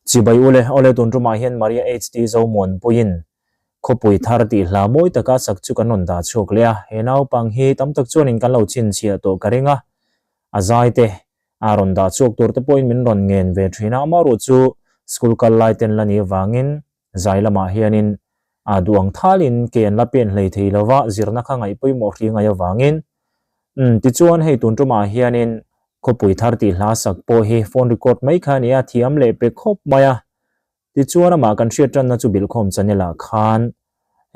chỉ bay ole tuần trung mai hiền Maria HD dấu muôn puin khô bụi thar ti hla mỗi tất cả sắc chu kan non da chok lea he nau pang hi tam tak chuan in kan lo chin chia to karinga azai te aron da chok tur te point min ron ngen ve thina ma ro chu school kal lai ten lani wangin zai lama hianin aduang thalin ken la pen hlei thei lova zirna kha ngai pui mo hri ngai wangin ti chuan hei tun tuma hianin khô bụi thar ti hla sak po hi phone record mai kha nia thiam le pe khop maya ti chuan ma kan hriat tan na chu bil khom chanela khan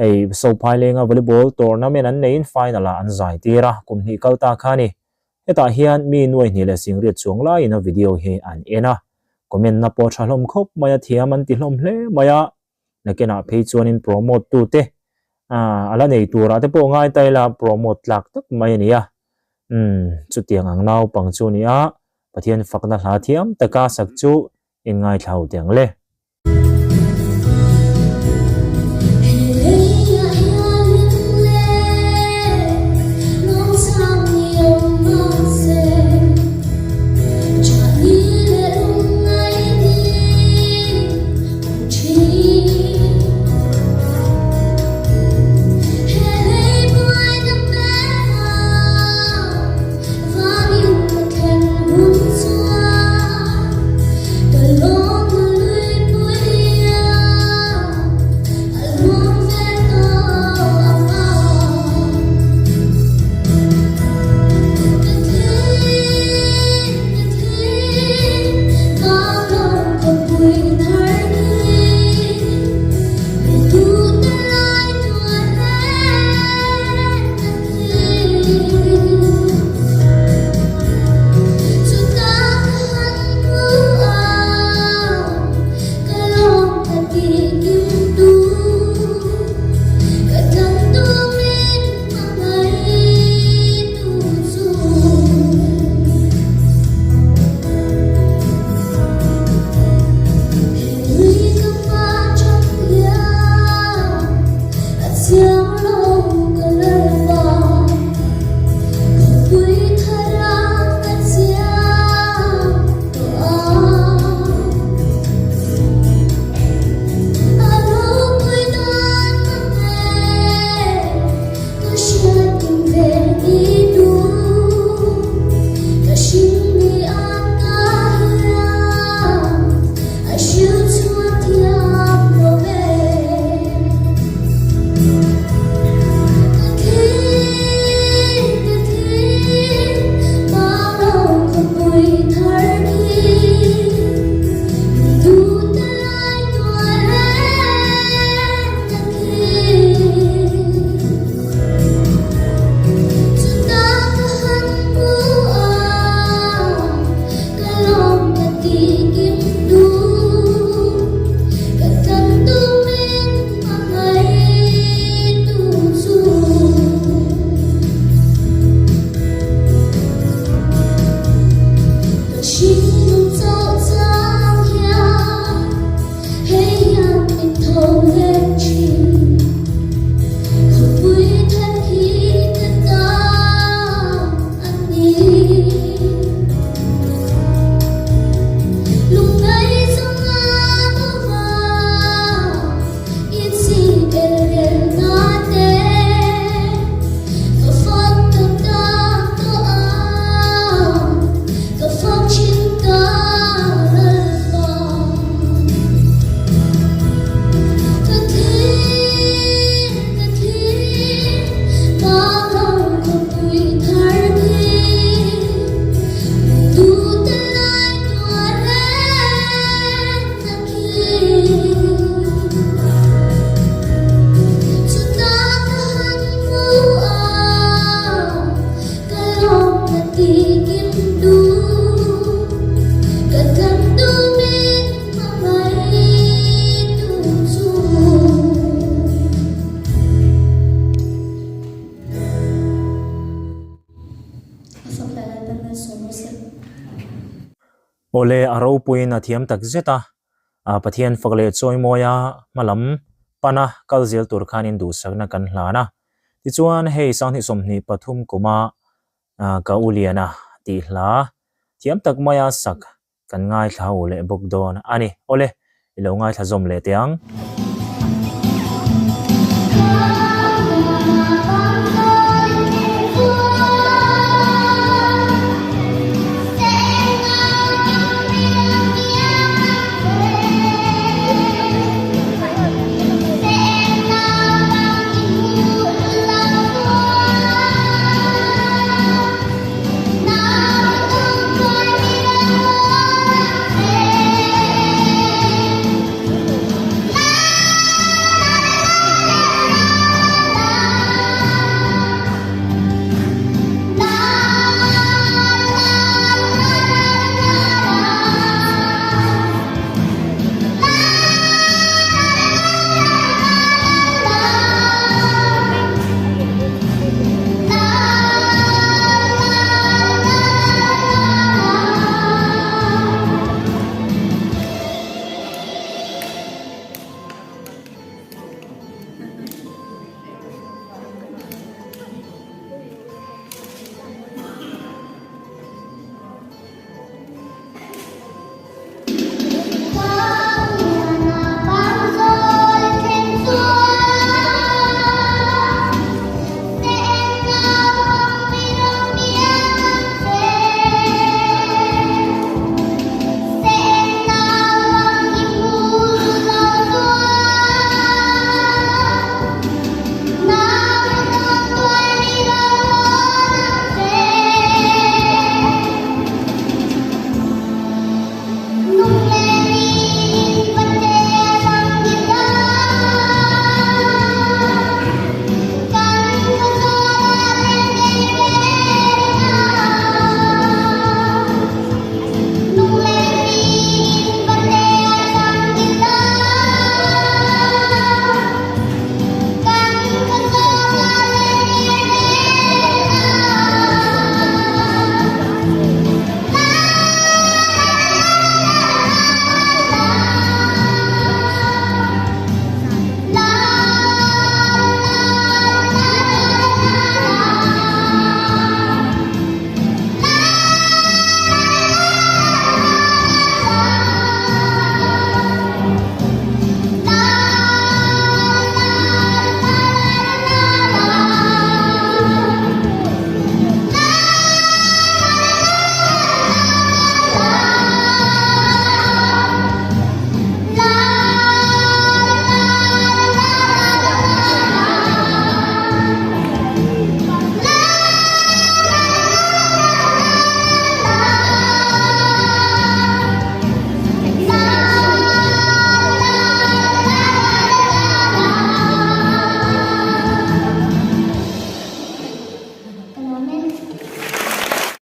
ei so phai lenga volleyball tournament an nein final an zai tira kumni kalta khani eta hian mi nuai ni le singriat chungla in a video he an ena comment na po thalom khop maya thiam an ti hlom hle maya nakena phe chuan in promote tu te ala nei tura te po ngai taila promote lak tak mai nia chu tiang ang nau pang chu nia pathian fakna hla thiam taka sak chu in ngai thlau tiang le ole aro puin athiam tak zeta pathian fakle choi moya malam pana kalzel tur khanin du sakna kan hlana ti chuan hei sang hi somni pathum kuma ka uliana ti hla thiam tak maya sak kan ngai thlau le bok don ani ole lo ngai thla zom le tiang